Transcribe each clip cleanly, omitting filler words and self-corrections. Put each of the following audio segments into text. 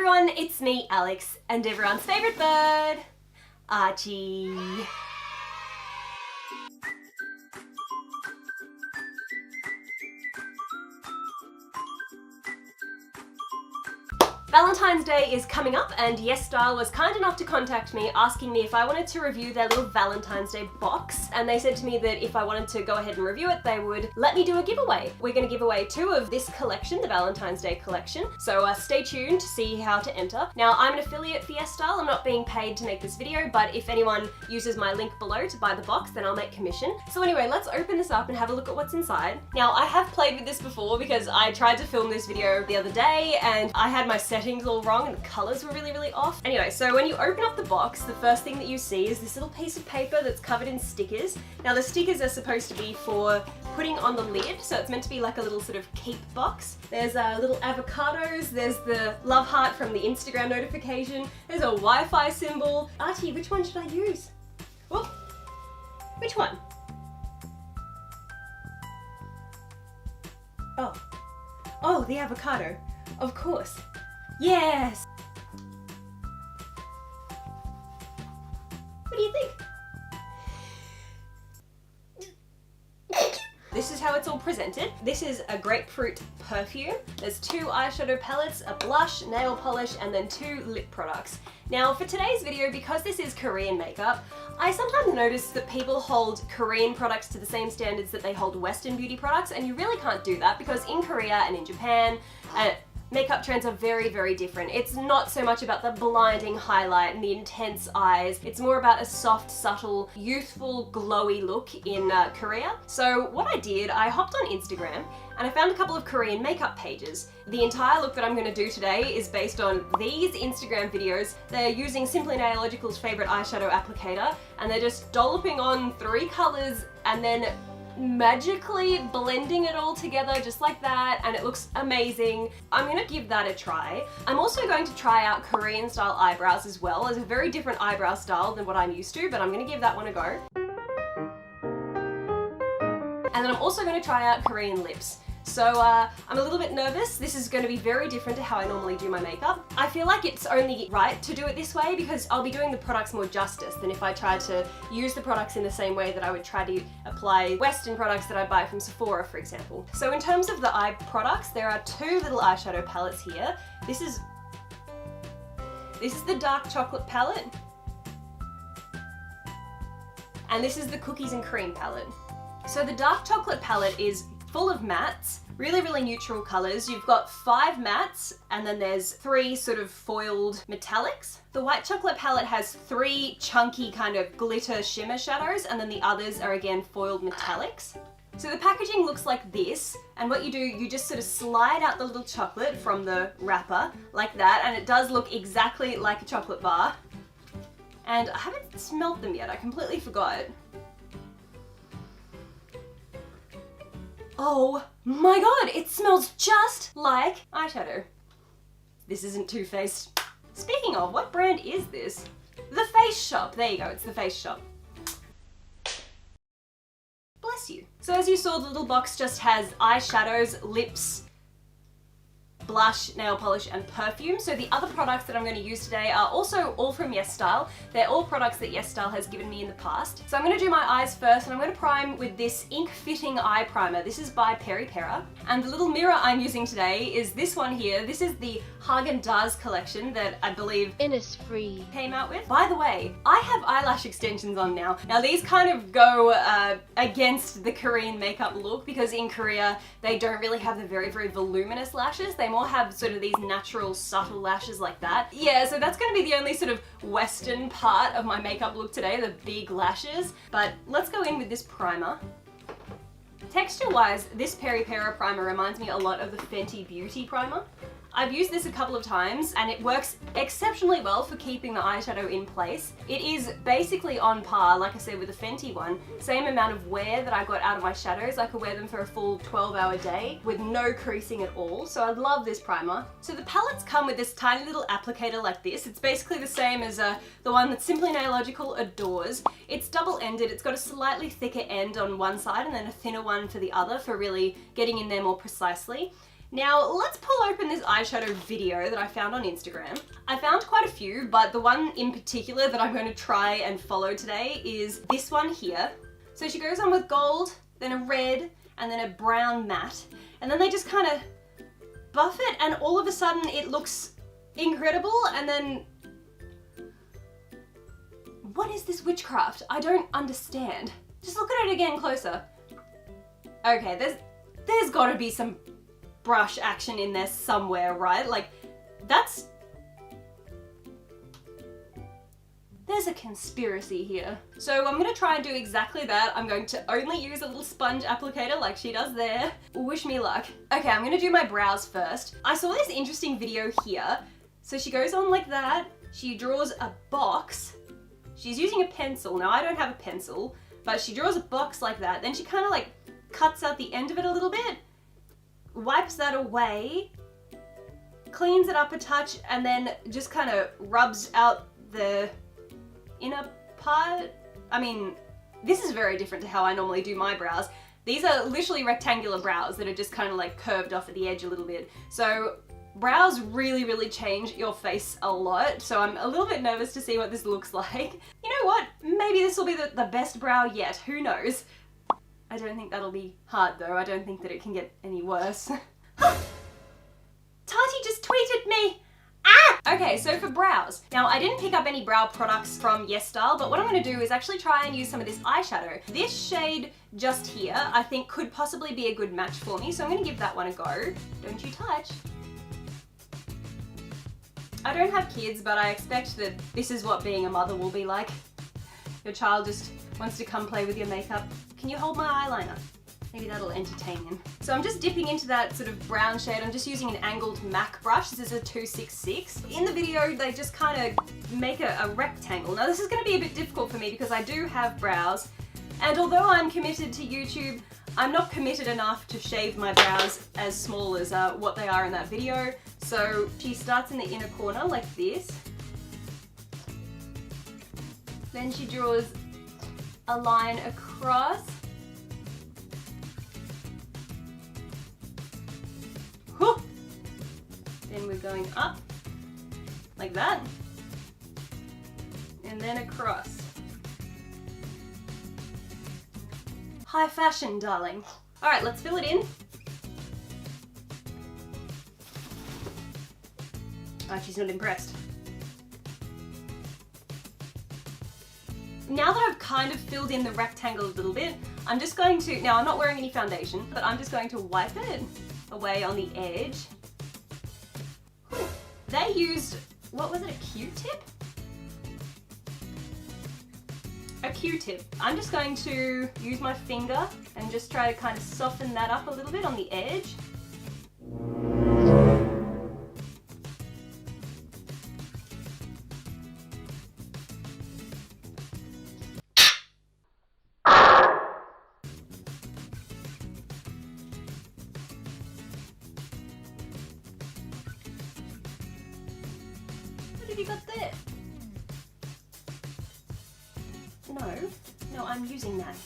everyone, it's me, Alex, and everyone's favourite bird, Archie. Valentine's Day is coming up and YesStyle was kind enough to contact me asking me if I wanted to review their little Valentine's Day box, and they said to me that if I wanted to go ahead and review it they would let me do a giveaway. We're going to give away 2 of this collection, the Valentine's Day collection, so stay tuned to see how to enter. Now I'm an affiliate for YesStyle, I'm not being paid to make this video, but if anyone uses my link below to buy the box then I'll make commission. So anyway, let's open this up and have a look at what's inside. Now I have played with this before because I tried to film this video the other day and I had my settings all wrong and the colors were really off. Anyway, so when you open up the box, the first thing that you see is this little piece of paper that's covered in stickers. Now the stickers are supposed to be for putting on the lid, so it's meant to be like a little sort of keep box. There's little avocados, there's the love heart from the Instagram notification, there's a Wi-Fi symbol. Archie, which one should I use? Whoop. Which one? Oh, the avocado. Of course. Yes! What do you think? This is how it's all presented. This is a grapefruit perfume. There's 2 eyeshadow palettes, a blush, nail polish, and then 2 lip products. Now for today's video, because this is Korean makeup, I sometimes notice that people hold Korean products to the same standards that they hold Western beauty products, and you really can't do that because in Korea and in Japan, makeup trends are very different. It's not so much about the blinding highlight and the intense eyes. It's more about a soft, subtle, youthful, glowy look in Korea. So what I did, I hopped on Instagram and I found a couple of Korean makeup pages. The entire look that I'm going to do today is based on these Instagram videos. They're using Simply Nailogical's favourite eyeshadow applicator and they're just dolloping on 3 colours and then magically blending it all together just like that, and it looks amazing. I'm gonna give that a try. I'm also going to try out Korean style eyebrows as well. It's a very different eyebrow style than what I'm used to, but I'm gonna give that one a go. And then I'm also going to try out Korean lips. So I'm a little bit nervous. This is going to be very different to how I normally do my makeup. I feel like it's only right to do it this way because I'll be doing the products more justice than if I tried to use the products in the same way that I would try to apply Western products that I buy from Sephora, for example. So in terms of the eye products, there are 2 little eyeshadow palettes here. This is the dark chocolate palette. And this is the cookies and cream palette. So the dark chocolate palette is full of mattes, really neutral colours. You've got 5 mattes and then there's 3 sort of foiled metallics. The white chocolate palette has 3 chunky kind of glitter shimmer shadows and then the others are again foiled metallics. So the packaging looks like this, and what you do, you just sort of slide out the little chocolate from the wrapper like that, and it does look exactly like a chocolate bar. And I haven't smelt them yet, I completely forgot. Oh my god, it smells just like eyeshadow. This isn't Too Faced. Speaking of, what brand is this? The Face Shop. There you go, it's The Face Shop. Bless you. So as you saw, the little box just has eyeshadows, lips, blush, nail polish, and perfume. So the other products that I'm going to use today are also all from YesStyle. They're all products that YesStyle has given me in the past. So I'm going to do my eyes first, and I'm going to prime with this ink fitting eye primer. This is by Peripera. And the little mirror I'm using today is this one here. This is the Häagen-Dazs collection that I believe Innisfree came out with. By the way, I have eyelash extensions on now. Now these kind of go against the Korean makeup look because in Korea they don't really have the very voluminous lashes. They more have sort of these natural subtle lashes like that. Yeah, so that's going to be the only sort of Western part of my makeup look today, the big lashes. But let's go in with this primer. Texture-wise, this Peripera primer reminds me a lot of the Fenty Beauty primer. I've used this a couple of times and it works exceptionally well for keeping the eyeshadow in place. It is basically on par, like I said, with the Fenty one. Same amount of wear that I got out of my shadows. I could wear them for a full 12-hour day with no creasing at all. So I love this primer. So the palettes come with this tiny little applicator like this. It's basically the same as the one that Simply Nailogical adores. It's double-ended. It's got a slightly thicker end on one side and then a thinner one for the other for really getting in there more precisely. Now let's pull open this eyeshadow video that I found on Instagram. I found quite a few, but the one in particular that I'm going to try and follow today is this one here. So she goes on with gold, then a red, and then a brown matte. And then they just kind of buff it, and all of a sudden it looks incredible, and then... What is this witchcraft? I don't understand. Just look at it again closer. Okay, there's gotta be some brush action in there somewhere, right? Like, there's a conspiracy here. So I'm gonna try and do exactly that. I'm going to only use a little sponge applicator like she does there. Wish me luck. Okay, I'm gonna do my brows first. I saw this interesting video here. So she goes on like that. She draws a box. She's using a pencil. Now I don't have a pencil, but she draws a box like that. Then she kind of like cuts out the end of it a little bit, wipes that away, cleans it up a touch, and then just kind of rubs out the inner part. I mean, this is very different to how I normally do my brows. These are literally rectangular brows that are just kind of like curved off at the edge a little bit. So brows really, really change your face a lot. So I'm a little bit nervous to see what this looks like. You know what? Maybe this will be the best brow yet. Who knows? I don't think that'll be hard though. I don't think that it can get any worse. Tati just tweeted me! Ah! Okay, so for brows. Now I didn't pick up any brow products from YesStyle, but what I'm gonna do is actually try and use some of this eyeshadow. This shade just here, I think could possibly be a good match for me, so I'm gonna give that one a go. Don't you touch. I don't have kids, but I expect that this is what being a mother will be like. Your child just wants to come play with your makeup. Can you hold my eyeliner? Maybe that'll entertain him. So I'm just dipping into that sort of brown shade. I'm just using an angled MAC brush. This is a 266. In the video, they just kind of make a rectangle. Now this is going to be a bit difficult for me because I do have brows. And although I'm committed to YouTube, I'm not committed enough to shave my brows as small as what they are in that video. So she starts in the inner corner like this. Then she draws a line across. Whew. Then we're going up like that. And then across. High fashion, darling. All right, let's fill it in. Oh, she's not impressed. Now that I've kind of filled in the rectangle a little bit, I'm just going to, now I'm not wearing any foundation, but I'm just going to wipe it away on the edge. Whew. They used, what was it, a Q-tip? A Q-tip. I'm just going to use my finger and just try to kind of soften that up a little bit on the edge. What have you got there? No, I'm using that.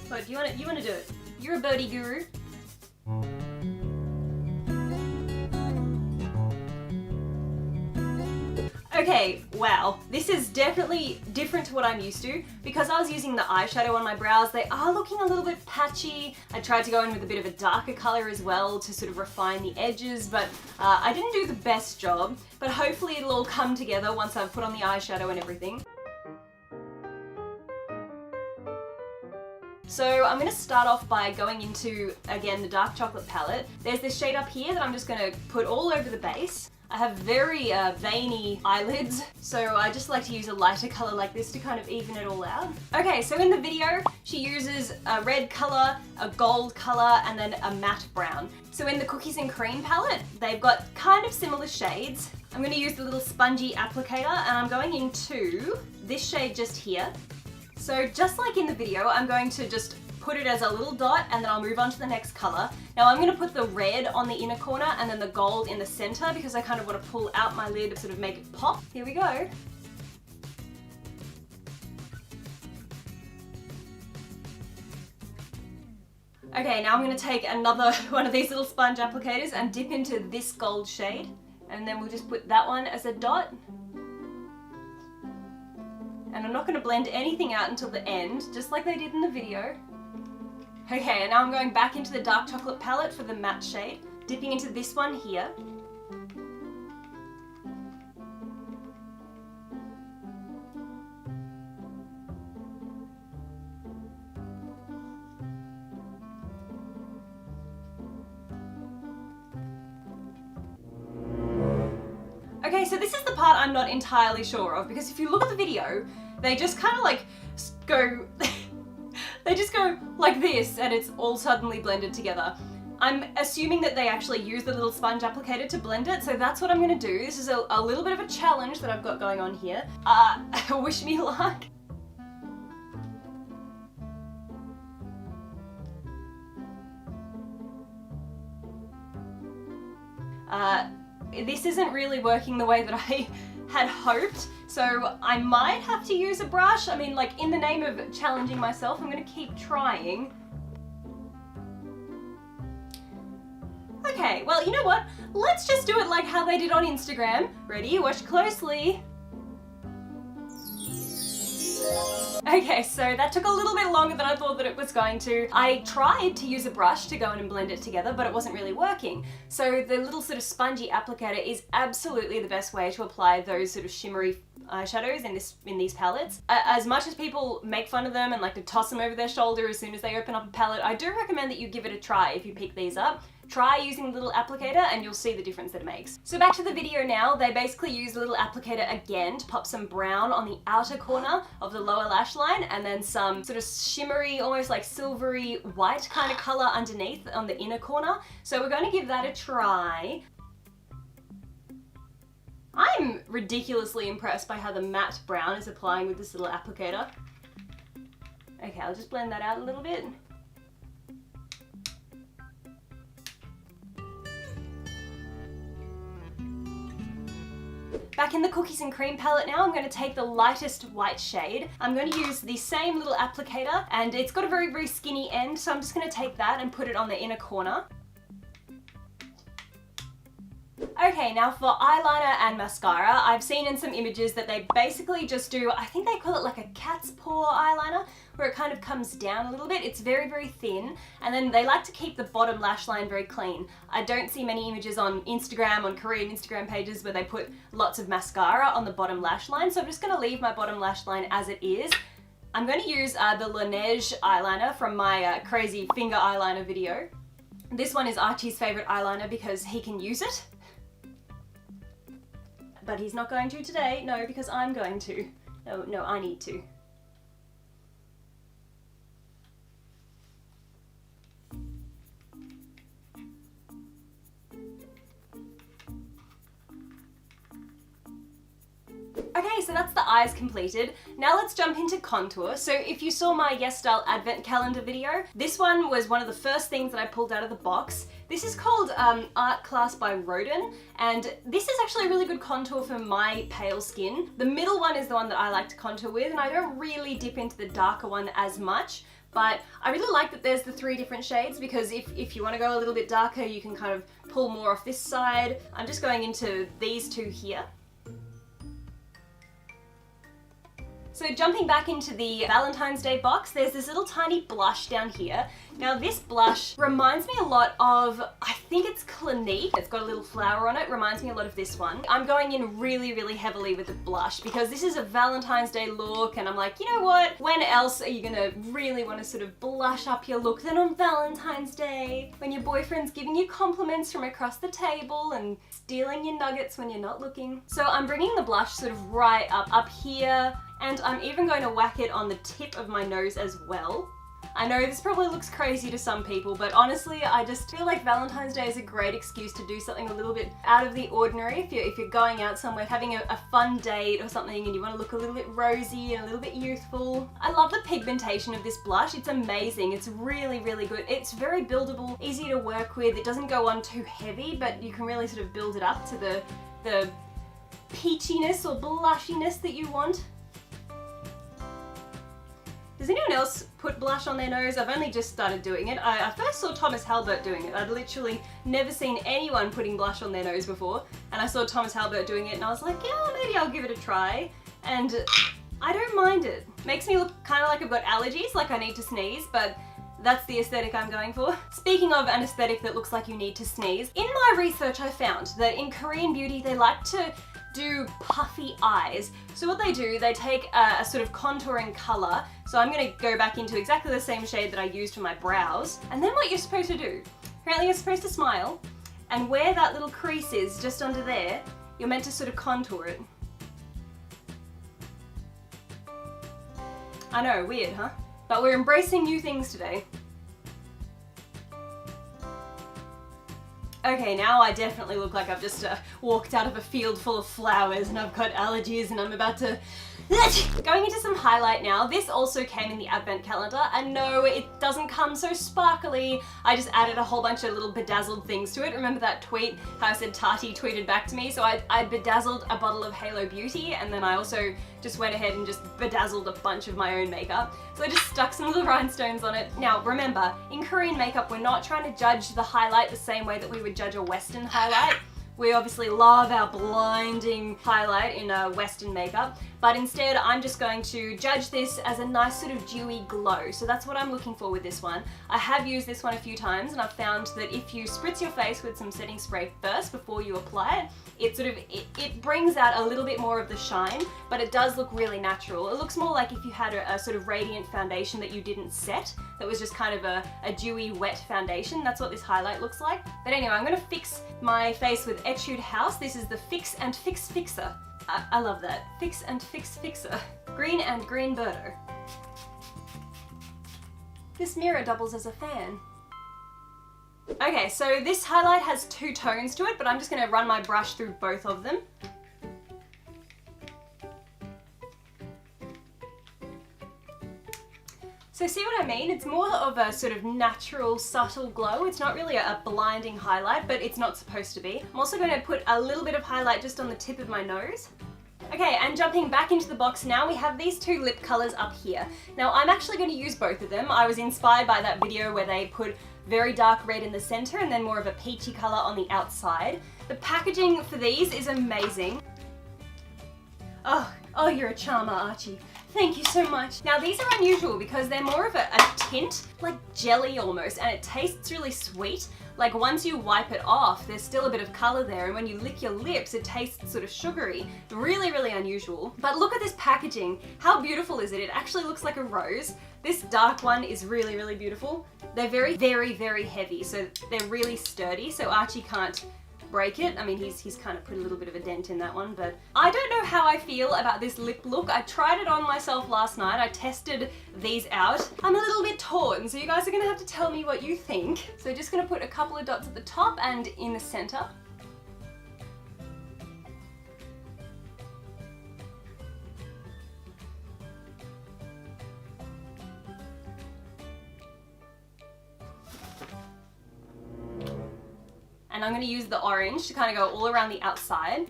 What, you wanna do it? You're a birdie guru. Okay, wow, this is definitely different to what I'm used to. Because I was using the eyeshadow on my brows, they are looking a little bit patchy. I tried to go in with a bit of a darker color as well to sort of refine the edges, but I didn't do the best job. But hopefully it'll all come together once I've put on the eyeshadow and everything. So I'm going to start off by going into, again, the dark chocolate palette. There's this shade up here that I'm just going to put all over the base. I have very veiny eyelids, so I just like to use a lighter color like this to kind of even it all out. Okay, so in the video, she uses a red color, a gold color, and then a matte brown. So in the Cookies and Cream palette, they've got kind of similar shades. I'm going to use the little spongy applicator, and I'm going into this shade just here. So just like in the video, I'm going to just put it as a little dot and then I'll move on to the next color. Now I'm going to put the red on the inner corner and then the gold in the center because I kind of want to pull out my lid to sort of make it pop. Here we go. Okay, now I'm going to take another one of these little sponge applicators and dip into this gold shade. And then we'll just put that one as a dot. And I'm not going to blend anything out until the end, just like they did in the video. Okay, and now I'm going back into the dark chocolate palette for the matte shade, dipping into this one here. Okay, so this is the part I'm not entirely sure of, because if you look at the video, they just kind of like go, they just go like this and it's all suddenly blended together. I'm assuming that they actually use the little sponge applicator to blend it, so that's what I'm gonna do. This is a little bit of a challenge that I've got going on here. Wish me luck. This isn't really working the way that I had hoped, so I might have to use a brush. I mean, like, in the name of challenging myself, I'm gonna keep trying. Okay, well, you know what? Let's just do it like how they did on Instagram. Ready? Watch closely. Okay, so that took a little bit longer than I thought that it was going to. I tried to use a brush to go in and blend it together, but it wasn't really working. So the little sort of spongy applicator is absolutely the best way to apply those sort of shimmery eyeshadows in these palettes. As much as people make fun of them and like to toss them over their shoulder as soon as they open up a palette, I do recommend that you give it a try if you pick these up. Try using the little applicator and you'll see the difference that it makes. So back to the video now, they basically use the little applicator again to pop some brown on the outer corner of the lower lash line and then some sort of shimmery, almost like silvery white kind of color underneath on the inner corner. So we're going to give that a try. I'm ridiculously impressed by how the matte brown is applying with this little applicator. Okay, I'll just blend that out a little bit. Back in the Cookies and Cream palette now, I'm going to take the lightest white shade. I'm going to use the same little applicator, and it's got a very, very skinny end, so I'm just going to take that and put it on the inner corner. Okay, now for eyeliner and mascara, I've seen in some images that they basically just do, I think they call it like a cat's paw eyeliner, where it kind of comes down a little bit. It's very, very thin, and then they like to keep the bottom lash line very clean. I don't see many images on Instagram, on Korean Instagram pages, where they put lots of mascara on the bottom lash line, so I'm just going to leave my bottom lash line as it is. I'm going to use the Laneige eyeliner from my crazy finger eyeliner video. This one is Archie's favourite eyeliner because he can use it. But he's not going to today, no, because I'm going to. No, I need to. Okay, so that's the eyes completed. Now let's jump into contour. So if you saw my Yes Style Advent Calendar video, this one was one of the first things that I pulled out of the box. This is called Art Class by Rodin, and this is actually a really good contour for my pale skin. The middle one is the one that I like to contour with, and I don't really dip into the darker one as much, but I really like that there's the 3 different shades, because if you want to go a little bit darker, you can kind of pull more off this side. I'm just going into these 2 here. So jumping back into the Valentine's Day box, there's this little tiny blush down here. Now this blush reminds me a lot of, I think it's Clinique. It's got a little flower on it, reminds me a lot of this one. I'm going in really, really heavily with the blush because this is a Valentine's Day look, and I'm like, you know what? When else are you gonna really want to sort of blush up your look than on Valentine's Day? When your boyfriend's giving you compliments from across the table and stealing your nuggets when you're not looking. So I'm bringing the blush sort of right up here, and I'm even going to whack it on the tip of my nose as well. I know this probably looks crazy to some people, but honestly, I just feel like Valentine's Day is a great excuse to do something a little bit out of the ordinary. If you're going out somewhere, having a fun date or something, and you want to look a little bit rosy and a little bit youthful. I love the pigmentation of this blush. It's amazing. It's really, really good. It's very buildable, easy to work with. It doesn't go on too heavy, but you can really sort of build it up to the peachiness or blushiness that you want. Does anyone else put blush on their nose? I've only just started doing it. I first saw Thomas Halbert doing it. I'd literally never seen anyone putting blush on their nose before, and I saw Thomas Halbert doing it and I was like, yeah, maybe I'll give it a try. And I don't mind it. Makes me look kind of like I've got allergies, like I need to sneeze, but that's the aesthetic I'm going for. Speaking of an aesthetic that looks like you need to sneeze, in my research I found that in Korean beauty they like to do puffy eyes. So what they do, they take a sort of contouring color. So I'm gonna go back into exactly the same shade that I used for my brows. And then what you're supposed to do, apparently you're supposed to smile, and where that little crease is, just under there, you're meant to sort of contour it. I know, weird, huh? But we're embracing new things today. Okay, now I definitely look like I've just walked out of a field full of flowers and I've got allergies and I'm about to... Going into some highlight now. This also came in the advent calendar, and no, it doesn't come so sparkly. I just added a whole bunch of little bedazzled things to it. Remember that tweet, how I said Tati tweeted back to me? So I bedazzled a bottle of Halo Beauty, and then I also just went ahead and just bedazzled a bunch of my own makeup. So I just stuck some little rhinestones on it. Now remember, in Korean makeup, we're not trying to judge the highlight the same way that we would judge a Western highlight. We obviously love our blinding highlight in Western makeup, but instead I'm just going to judge this as a nice sort of dewy glow. So that's what I'm looking for with this one. I have used this one a few times and I've found that if you spritz your face with some setting spray first before you apply it, it brings out a little bit more of the shine, but it does look really natural. It looks more like if you had a sort of radiant foundation that you didn't set, that was just kind of a dewy, wet foundation. That's what this highlight looks like. But anyway, I'm gonna fix my face with Etude House. This is the Fix and Fix Fixer. I love that. Fix and Fix Fixer. Green and Green Birdo. This mirror doubles as a fan. Okay, so this highlight has two tones to it, but I'm just gonna run my brush through both of them. So see what I mean? It's more of a sort of natural, subtle glow. It's not really a blinding highlight, but it's not supposed to be. I'm also going to put a little bit of highlight just on the tip of my nose. Okay, and jumping back into the box now, we have these two lip colors up here. Now I'm actually going to use both of them. I was inspired by that video where they put very dark red in the center and then more of a peachy color on the outside. The packaging for these is amazing. Oh, you're a charmer, Archie. Thank you so much. Now these are unusual because they're more of a tint, like jelly almost, and it tastes really sweet. Like once you wipe it off, there's still a bit of color there, and when you lick your lips, it tastes sort of sugary. Really, really unusual. But look at this packaging. How beautiful is it? It actually looks like a rose. This dark one is really, really beautiful. They're very, very, very heavy, so they're really sturdy, so Archie can't break it. I mean, he's kind of put a little bit of a dent in that one, but I don't know how I feel about this lip look. I tried it on myself last night. I tested these out. I'm a little bit torn, so you guys are gonna have to tell me what you think. So just gonna put a couple of dots at the top and in the center. And I'm going to use the orange to kind of go all around the outside.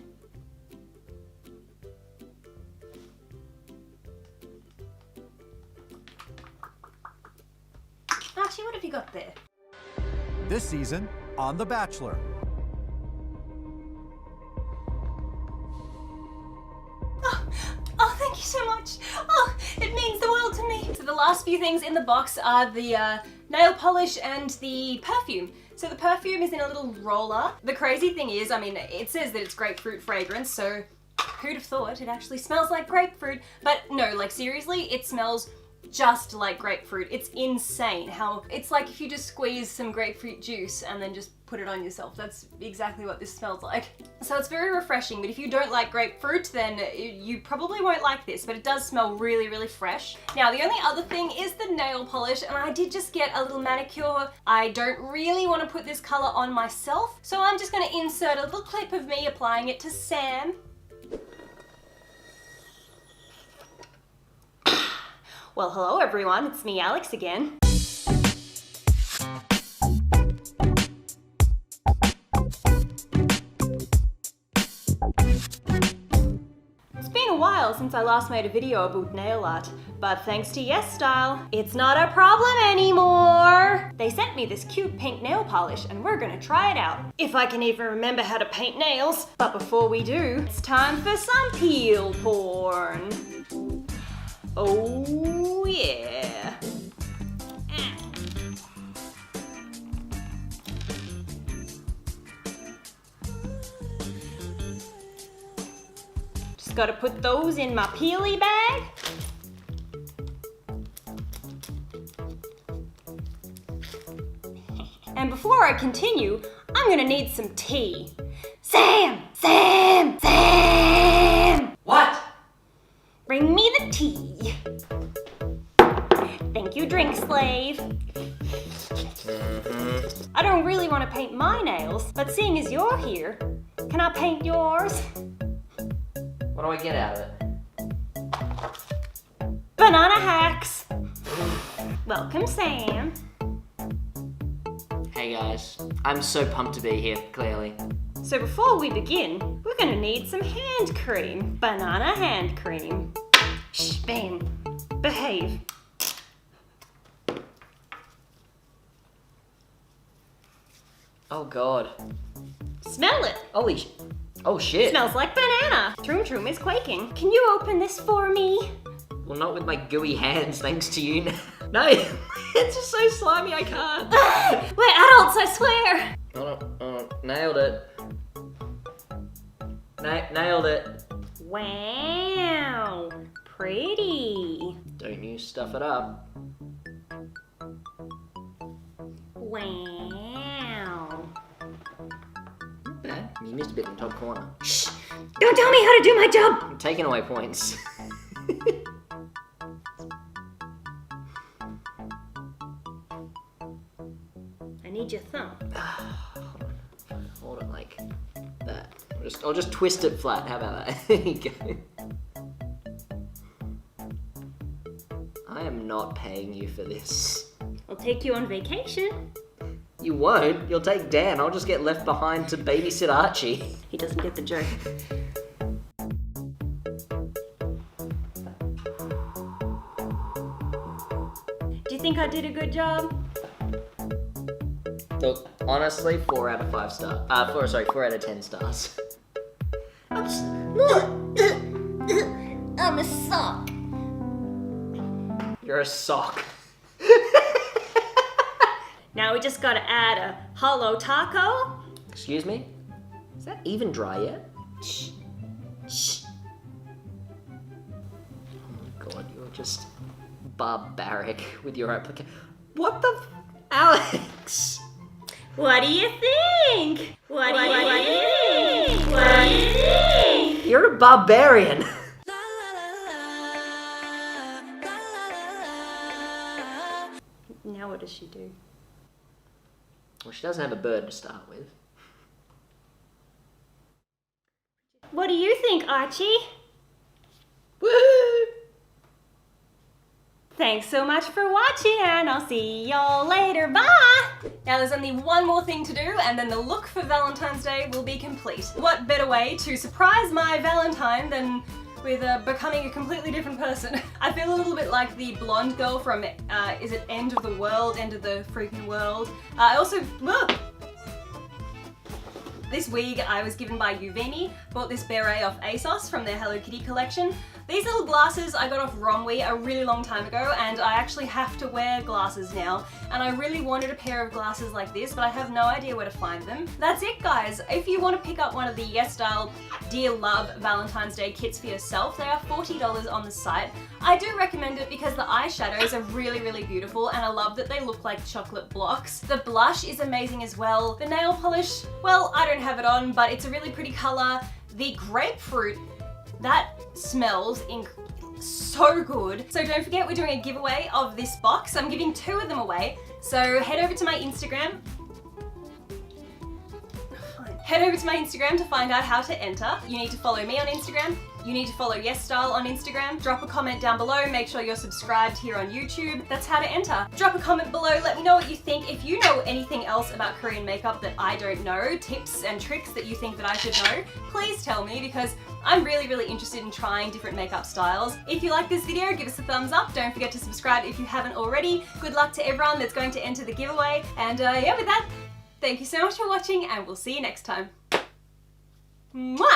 Archie, what have you got there? This season on The Bachelor. Oh, thank you so much. Oh, it means the world to me. So the last few things in the box are the nail polish and the perfume. So the perfume is in a little roller. The crazy thing is, I mean, it says that it's grapefruit fragrance, so who'd have thought it actually smells like grapefruit? But no, like seriously, it smells just like grapefruit. It's insane how it's like if you just squeeze some grapefruit juice and then just put it on yourself. That's exactly what this smells like. So it's very refreshing, but if you don't like grapefruit, then you probably won't like this, but it does smell really, really fresh. Now, the only other thing is the nail polish, and I did just get a little manicure. I don't really want to put this color on myself, so I'm just going to insert a little clip of me applying it to Sam. Well, hello everyone, it's me, Alex, again. It's been a while since I last made a video about nail art, but thanks to YesStyle, it's not a problem anymore. They sent me this cute pink nail polish and we're gonna try it out. If I can even remember how to paint nails. But before we do, it's time for some peel porn. Oh yeah. Just gotta put those in my peely bag. And before I continue, I'm gonna need some tea. Sam! What? Bring me the tea. Thank you, drink slave. I don't really want to paint my nails, but seeing as you're here, can I paint yours? What do I get out of it? Banana hacks. Welcome, Sam. Hey guys, I'm so pumped to be here, clearly. So before we begin, we're gonna need some hand cream. Banana hand cream. Shh, Ben, behave. Oh god. Smell it. Oh shit. Smells like banana. Troom Troom is quaking. Can you open this for me? Well, not with my gooey hands, thanks to you. No, it's just so slimy, I can't. We're adults, I swear. Oh, nailed it. Nailed it. Wow, pretty. Don't you stuff it up. Wow. Not bad. You missed a bit in the top corner. Shh, don't tell me how to do my job. I'm taking away points. I need your thumb. Hold it like that. I'll just twist it flat. How about that? There you go. I am not paying you for this. I'll take you on vacation. You won't. You'll take Dan. I'll just get left behind to babysit Archie. He doesn't get the joke. Do you think I did a good job? Look, honestly, 4 out of 5 stars. 4 out of 10 stars. I'm a sock. You're a sock. Now we just gotta add a hollow taco. Excuse me? Is that even dry yet? Shh. Shh. Oh my god, you're just barbaric with your application. What the Alex? What do you think? What do you think? You're a barbarian. Now what does she do? Well, she doesn't have a bird to start with. What do you think, Archie? Woohoo! Thanks so much for watching, and I'll see y'all later. Bye! Now there's only one more thing to do, and then the look for Valentine's Day will be complete. What better way to surprise my Valentine than with becoming a completely different person? I feel a little bit like the blonde girl from, is it End of the World, End of the Freaking World? I also, this wig I was given by Uvini. Bought this beret off ASOS from their Hello Kitty collection. These little glasses I got off Romwe a really long time ago, and I actually have to wear glasses now. And I really wanted a pair of glasses like this, but I have no idea where to find them. That's it, guys. If you want to pick up one of the YesStyle Dear Love Valentine's Day kits for yourself, they are $40 on the site. I do recommend it because the eyeshadows are really, really beautiful, and I love that they look like chocolate blocks. The blush is amazing as well. The nail polish, well, I don't have it on, but it's a really pretty color. The grapefruit, that smells so good. So don't forget, we're doing a giveaway of this box. I'm giving 2 of them away. So head over to my Instagram. Head over to my Instagram to find out how to enter. You need to follow me on Instagram You need to follow Yes Style on Instagram. Drop a comment down below. Make sure you're subscribed here on YouTube. That's how to enter. Drop a comment below. Let me know what you think. If you know anything else about Korean makeup that I don't know, tips and tricks that you think that I should know, please tell me, because I'm really interested in trying different makeup styles. If you like this video, give us a thumbs up. Don't forget to subscribe if you haven't already. Good luck to everyone that's going to enter the giveaway. And yeah, with that, thank you so much for watching, and we'll see you next time. Mwah!